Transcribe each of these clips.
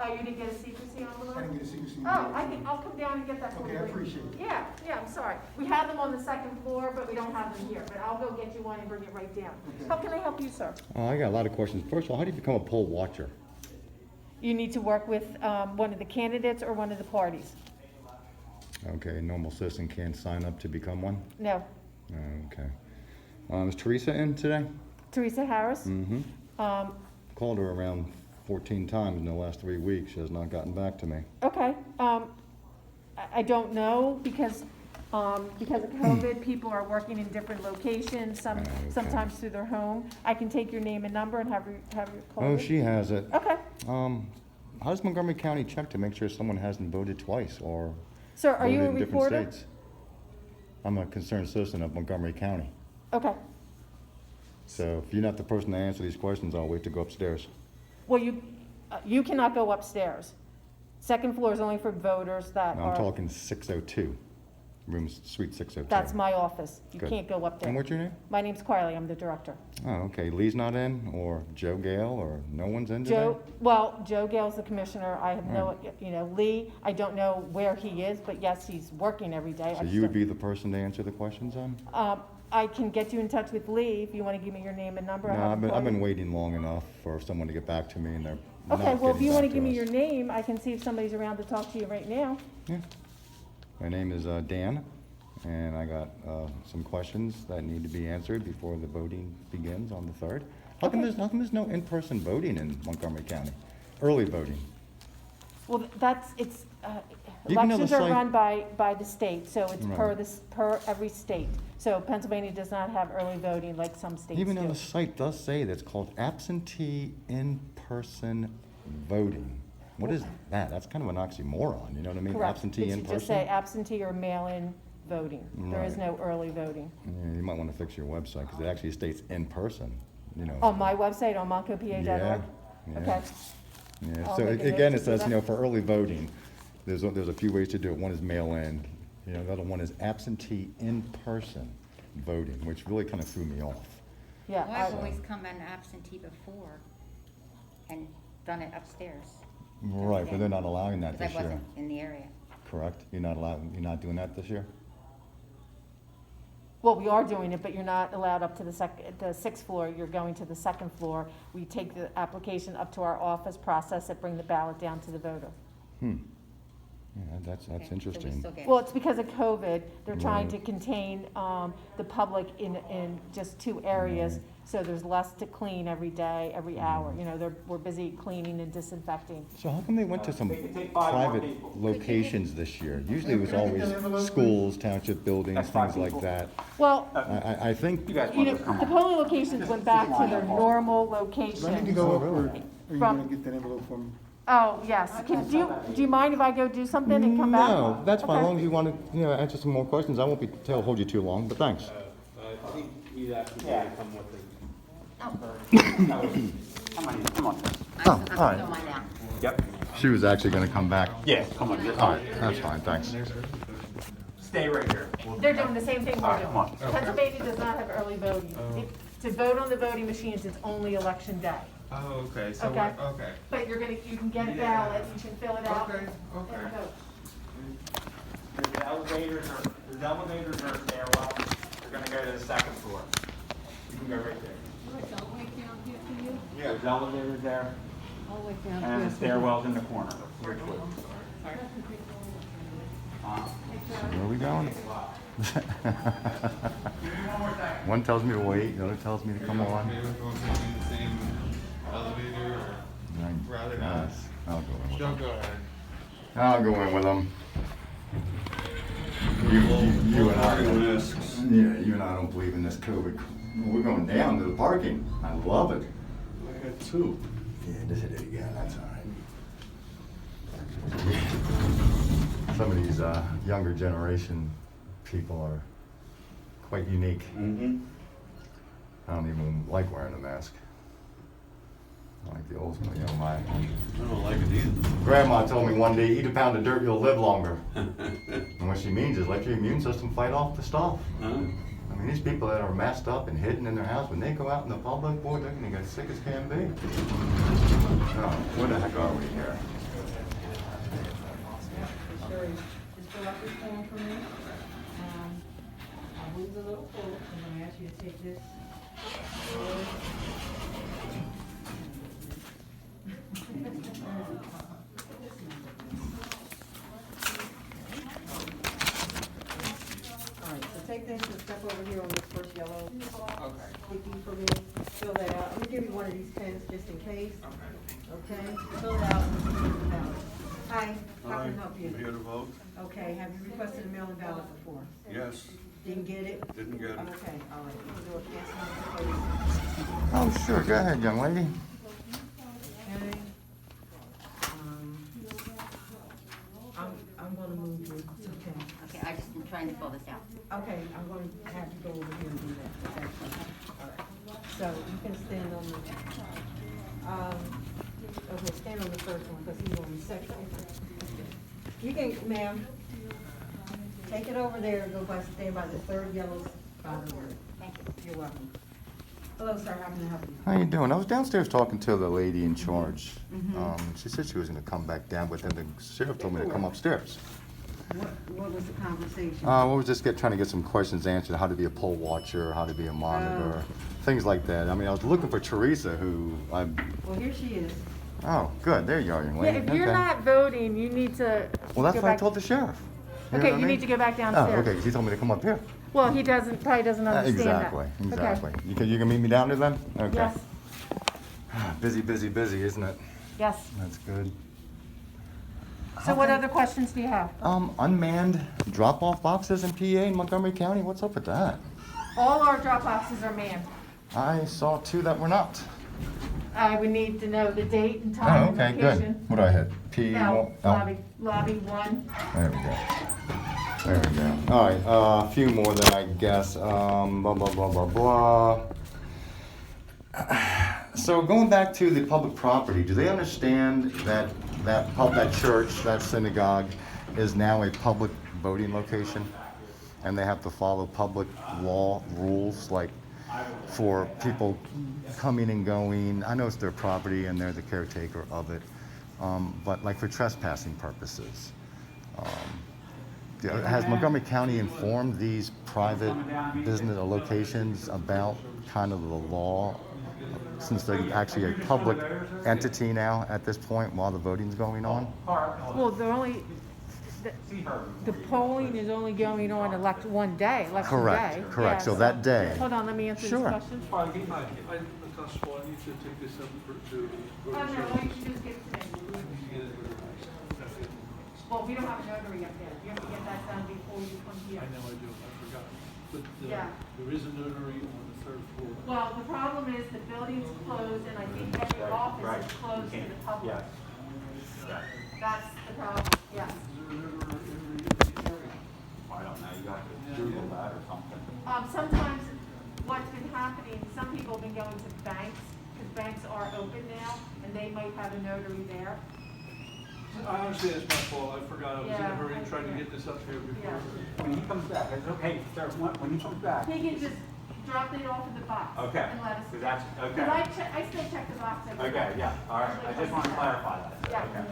Oh, you didn't get a secrecy envelope? I didn't get a secrecy. Oh, I'll come down and get that for you. Okay, I appreciate it. Yeah, I'm sorry. We have them on the second floor, but we don't have them here, but I'll go get you one and bring it right down. Okay. How can I help you, sir? I got a lot of questions. First of all, how do you become a poll watcher? You need to work with one of the candidates or one of the parties. Okay, a normal citizen can't sign up to become one? No. Okay. Is Teresa in today? Teresa Harris? Mm-hmm. Called her around 14 times in the last 3 weeks. She has not gotten back to me. Okay. I don't know because of COVID, people are working in different locations, Okay. sometimes through their home. I can take your name and number and have you call Oh, you. she has it. Okay. How does Montgomery County check to make sure someone hasn't voted twice or Sir, are voted you a in different reporter? states? I'm a concerned citizen of Montgomery County. Okay. So if you're not the person to answer these questions, I'll wait to go upstairs. Well, you cannot go upstairs. Second floor is only for voters that No, are. I'm talking 602, suite 602. That's my office. You Good. can't go up there. And what's your name? My name's Carly. I'm the director. Oh, okay. Lee's not in, or Joe Gale, or no one's in today? Joe Gale's the commissioner. I have no, Lee, I don't know where he is, but yes, he's working every day. So you would be the person to answer the questions on? I can get you in touch with Lee if you want to give me your name and number. No, I'll have him I've call been you. waiting long enough for someone to get back to me, and they're not Okay, well, if getting you want to back give me us. your name, I can see if somebody's around to talk to you right now. Yeah. My name is Dan, and I got some questions that need to be answered before the voting begins on the 3rd. How come there's no in-person voting in Montgomery County? Early voting? Well, You can have elections a are site- run by the state, so it's Right. per every state. So Pennsylvania does not have early voting like some states do. Even though the site does say that it's called absentee in-person voting. What is that? That's kind of an oxymoron, you know what I mean? Correct. Absentee It should just say in-person? absentee or mail-in voting. There is Right. no early voting. Yeah, you might want to fix your website, because it actually states in-person, you know. On my website, on moncopa.org? Yeah, yeah. Okay. Yeah, I'll so make a note again, to it do says, that. for early voting, there's a few ways to do it. One is mail-in, the other one is absentee in-person voting, which really kind of threw me off. Yeah. Well, I've always come in absentee before and done it upstairs. Right, but they're not allowing that Because this I year, wasn't in the area. correct? You're not doing that this year? Well, we are doing it, but you're not allowed up to the sixth floor. You're going to the second floor. We take the application up to our office, process it, bring the ballot down to the voter. Yeah, that's Okay, so we interesting. still get it. Well, it's because of COVID. They're trying to Right. contain the public in just 2 areas, so there's less to clean every day, every hour. We're busy cleaning and disinfecting. So how come they went to some They can take 5 more private people. locations this year? Usually it was always schools, township buildings, That's 5 things like people. that. Well, I think, You guys you know, want to come the on. polling locations went back to their normal Do I need to location. go up, or really? are you From- gonna get that envelope for me? Oh, yes. Do you mind if I go do something and come back? no, that's fine, as Okay. long as you want to, answer some more questions. I won't hold you too long, but thanks. I think he's asking me to come with him. Come on, come on. Oh, I'm all still right. on now. Yep. She was actually going to come back. Yeah, come on. All right, that's fine, thanks. Stay right here. They're doing the same thing All we're right, come on. doing. Pennsylvania does not have early voting. To vote on the voting machines, it's only election day. Oh, okay, so Okay. okay. But you can get a ballot, you can fill it out. Okay, and okay. vote. The elevators are stairwell. You're gonna go to the second floor. You can go right there. All the way down here for you? There's elevators there, All the way down and here. the stairwell's in the corner. Your choice. Where are we going? One tells me to wait, the other tells me to come on. Maybe we're going to be in the same elevator or rather not. Yes, I'll go in with Don't them. go ahead. I'll go in with them. You and I don't believe in this COVID. We're going down to the parking. I love it. I got 2. Yeah, just hit it again, that's all right. Some of these younger generation people are quite unique. Mm-hmm. I don't even like wearing a mask. I like the old school, my I don't like it either. grandma told me one day, eat a pound of dirt, you'll live longer. And what she means is let your immune system fight off the stuff. Huh? I mean, these people that are masked up and hidden in their house, when they go out in the public, boy, they're gonna get sick as can be. Oh, where the heck are we here? out this form for me. I'll move the little quote, I'm gonna ask you to take this. All right, so take this and step over here on this first yellow sticky for me, fill that out. I'm gonna give you one of these pens just in case. Okay, fill it out. Hi, how can I help I'm you? here to vote. Okay, have you requested a mail-in ballot before? Yes, Didn't get it? didn't get it. Okay, all right, we'll do a cancel. Oh, sure, go ahead, young lady. Okay. I'm gonna move you, okay. Okay, I just am trying to fill this out. Okay, I'm going to have you go over here and do that. Okay, all right. So you can stand on the, okay, stand on the first one because he's on the second. You can, ma'am, take it over there and go by, stand by the third yellow bottom word. Thank you. You're welcome. Hello, sir, how can I help you? How you doing? I was downstairs talking to the lady in charge. She said she was gonna come back down, but then the sheriff told me to come upstairs. What was the conversation? We were just trying to get some questions answered, how to be a poll watcher, how to be a monitor, things like that. I mean, I was looking for Teresa, who Well, here she is. oh, good, there you are, young Yeah, lady. if you're Okay. not voting, you need to. Well, that's go what I back- told the sheriff. know Okay, what I you mean? need to go back Oh, downstairs. okay, he told me to come up here. Well, he probably doesn't understand that. Exactly, Okay. exactly. You can meet me down there then? Okay. Yes, Busy, busy, busy, isn't it? yes. That's good. So what other questions do you have? Unmanned drop-off boxes in PA in Montgomery County, what's up with that? All our drop boxes are manned. I saw two that were not. I would need to know the date and Oh, time and okay, location. good. What do I hit? P? No, oh, lobby one. There we go. There we go. All right, a few more then, I guess. Blah, blah, blah, blah, blah. So going back to the public property, do they understand that that church, that synagogue, is now a public voting location? And they have to follow public law rules, like for people coming and going? I know it's their property and they're the caretaker of it, but like for trespassing purposes. Has Montgomery County informed these private business locations about kind of the law, since they're actually a public entity now at this point while the voting's going on? Well, the polling is only going on one day, election day. Correct, Yeah, so that day. Hold on, let me answer this Sure. question. Hi, Constable, I need to take this up to. Oh, no, why don't you just give it to me? Well, we don't have a notary up there. You have to get that done before you come here. I know I do, I forgot. But Yeah. there is a notary on the third floor. Well, the problem is the building's closed and I think every office is closed to the public. Yes. That's the problem, yes. Is there a notary in the area? I don't know, you have to Google that or something. Sometimes what's been happening, some people have been going to banks, because banks are open now, and they might have a notary there. I honestly, it's my fault, I forgot, I was in a Yeah, hurry I- trying to get this up here before. Yeah. When he comes back, it's okay, sir, when he comes back. He can just drop it off in the box. Okay, And let us. 'cause that's, okay. Because I still check the box every day. Okay, yeah, all right, I just want to clarify that. Yeah. Okay.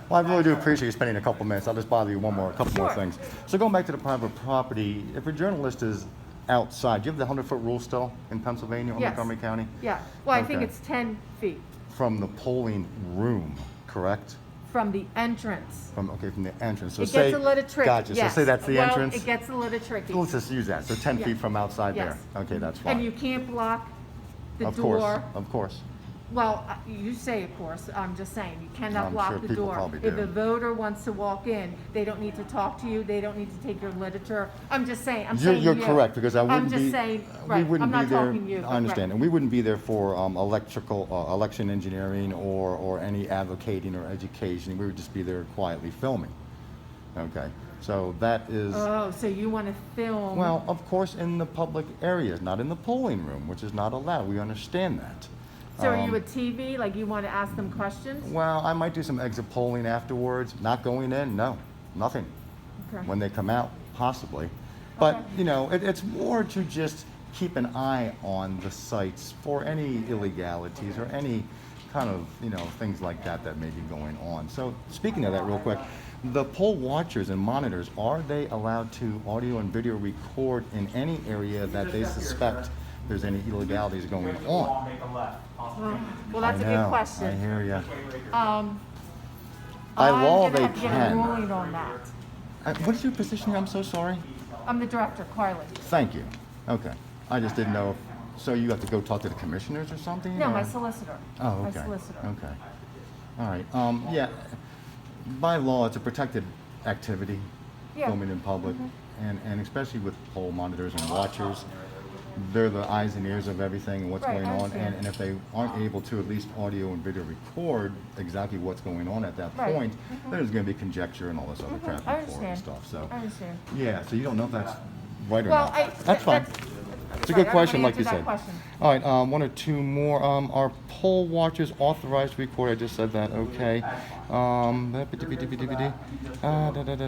Well, I really do appreciate you spending a couple minutes. I'll just bother you a couple more Sure. things. So going back to the private property, if a journalist is outside, do you have the 100-foot rule still in Pennsylvania or Yes. Montgomery County? Yeah, well, I think Okay. it's 10 feet From the polling room, correct? from the entrance. From the entrance. So It say, gets a little tricky, Gotcha, yes. so say that's the entrance? Well, it gets a little tricky. Let's just use that, so 10 Yeah. feet from outside there. Yes. Okay, that's And you fine. can't block the Of course, door. of course. Well, you say of course, I'm just saying, you cannot I'm block sure the people door. probably If do. a voter wants to walk in, they don't need to talk to you, they don't need to take your literature. I'm just saying, I'm saying You're you. correct, because I wouldn't be. I'm just saying, we right, wouldn't I'm be not there- talking you. I understand, right. and we wouldn't be there for election engineering or any advocating or education. We would just be there quietly filming. Okay, so that is, Oh, so you want to film? well, of course, in the public areas, not in the polling room, which is not allowed. We understand that. So are you a TV, like you want to ask them questions? Well, I might do some exit polling afterwards. Not going in, no, nothing. Okay. When they come out, possibly. But, Okay. you know, it's more to just keep an eye on the sites for any illegalities or any kind of, things like that that may be going on. So speaking of that real quick, the poll watchers and monitors, are they allowed to audio and video record in any area that they suspect there's any illegalities going on? Make a left. Well, that's a good I question. hear you. By law, they Get a can. ruling on that. What is your position here? I'm so sorry. I'm the director, Carly. Thank you. Okay. I just didn't know if, so you have to go talk to the commissioners or something? No, or? my solicitor. Oh, My okay. solicitor. Okay. All right. Yeah. By law, it's a protected activity, Yeah. filming in public, and especially with poll monitors and watchers, they're the eyes and ears of everything and what's Right, going I on. understand. And if they aren't able to at least audio and video record exactly what's going on at that Right. point, there's going to be conjecture and all this other crap I in court and understand. stuff. So, I understand. yeah. So you don't know if that's right or Well, not. That's fine. It's a right, good I question, wanna like you answer said. that question. All right, one or two more. Are poll watchers authorized to record? I just said that. Okay.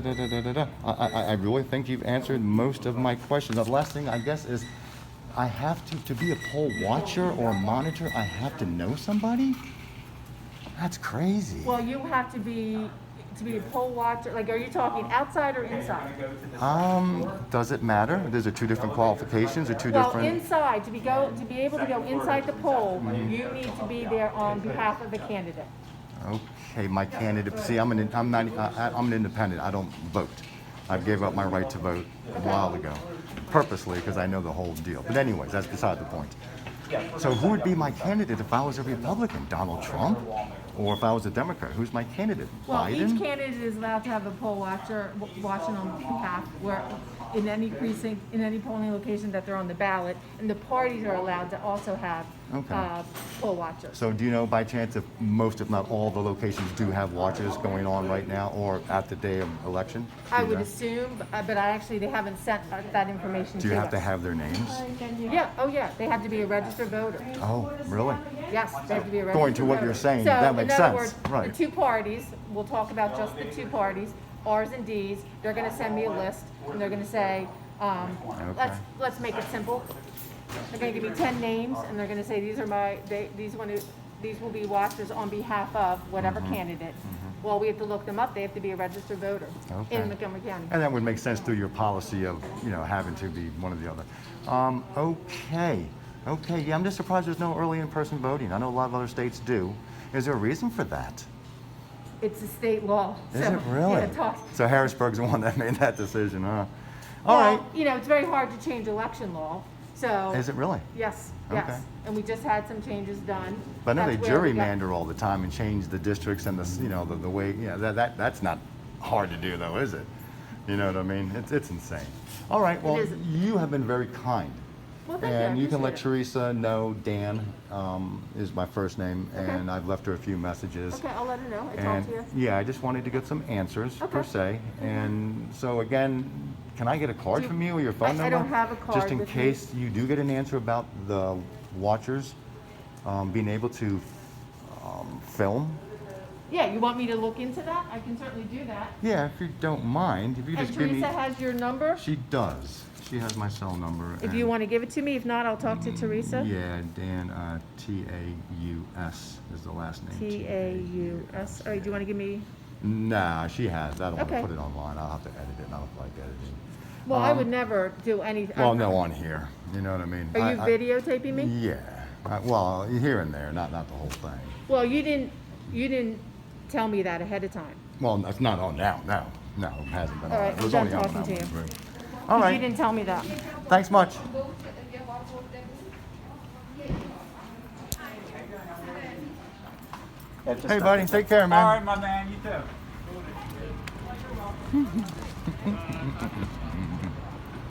I really think you've answered most of my questions. The last thing, I guess, is I have to be a poll watcher or a monitor, I have to know somebody? That's crazy. Well, you have to be a poll watcher. Like, are you talking outside or inside? Does it matter? Those are two different qualifications or two Well, different? inside, to be able to go inside the poll, you need to be there on behalf of the candidate. Okay, my candidate. See, I'm an independent. I don't vote. I gave up my right to vote a while ago, purposely, because I know the whole deal. But anyways, that's beside the point. So who would be my candidate if I was a Republican? Donald Trump? Or if I was a Democrat? Who's my candidate? Well, Biden? each candidate is allowed to have a poll watcher watching on behalf, where in any precinct, in any polling location that they're on the ballot, and the parties are allowed to also have Okay. poll watchers. So do you know by chance if most, if not all, the locations do have watches going on right now or at the day of election? Do I you would know? assume, but they haven't sent that information to us. Do you have to have their names? Yeah, oh yeah, they have to be a registered voter. Oh, really? Yes, they have to be a registered voter. Going to what you're saying, that makes So, in other sense, words, right. the two parties, we'll talk about just the two parties, R's and D's, they're gonna send me a list, and they're gonna say, let's make it simple. They're gonna give me 10 names, and they're gonna say, these will be watchers on behalf of whatever candidate. Well, we have to look them up, they have to be a registered voter Okay. in Montgomery County. And that would make sense through your policy of, having to be one or the other. Okay, yeah, I'm just surprised there's no early in-person voting. I know a lot of other states do. Is there a reason for that? It's a state law. Is so, it really? Yeah, talk. So Harrisburg's the one that made that decision, huh? All right. Well, it's very hard to change election law, so. Is it really? Yes, Okay. yes. And we just had some changes done. But I know they That's where we got- gerrymander all the time and change the districts and the way, that's not hard to do though, is it? You know what I mean? It's insane. All right, well, isn't. you have been very kind. Well, thank you, I And you can let appreciate it. Teresa know Dan is my first name, and I've left her a few messages. Okay, I'll let her know. I And talked to you. yeah, I just wanted to get some answers per Okay. se. And so again, can I get a card from you or your phone number? I don't have a card Just in with me. case you do get an answer about the watchers being able to film. Yeah, you want me to look into that? I can certainly do that. Yeah, if you don't mind, if you And just give me. Teresa has your number? She does. She has my cell number. If you want to give it to me, if not, I'll talk to Teresa. Yeah, Dan, Taus is the last name. Taus. All right, do you want to give me? Nah, she has. I don't want to Okay. put it online. I'll have to edit it, and I don't like editing. Well, I would never do anything. Well, no, on here. You know what I mean? Are you videotaping me? Yeah. Well, here and there, not the whole thing. Well, you didn't tell me that ahead of time. Well, it's not on now. No, it hasn't been All on. right, It was I'm only done on talking that to one. you. All 'Cause right. You didn't tell me that. Thanks much. Hey, buddy. Take care, man. All right, my man, you too.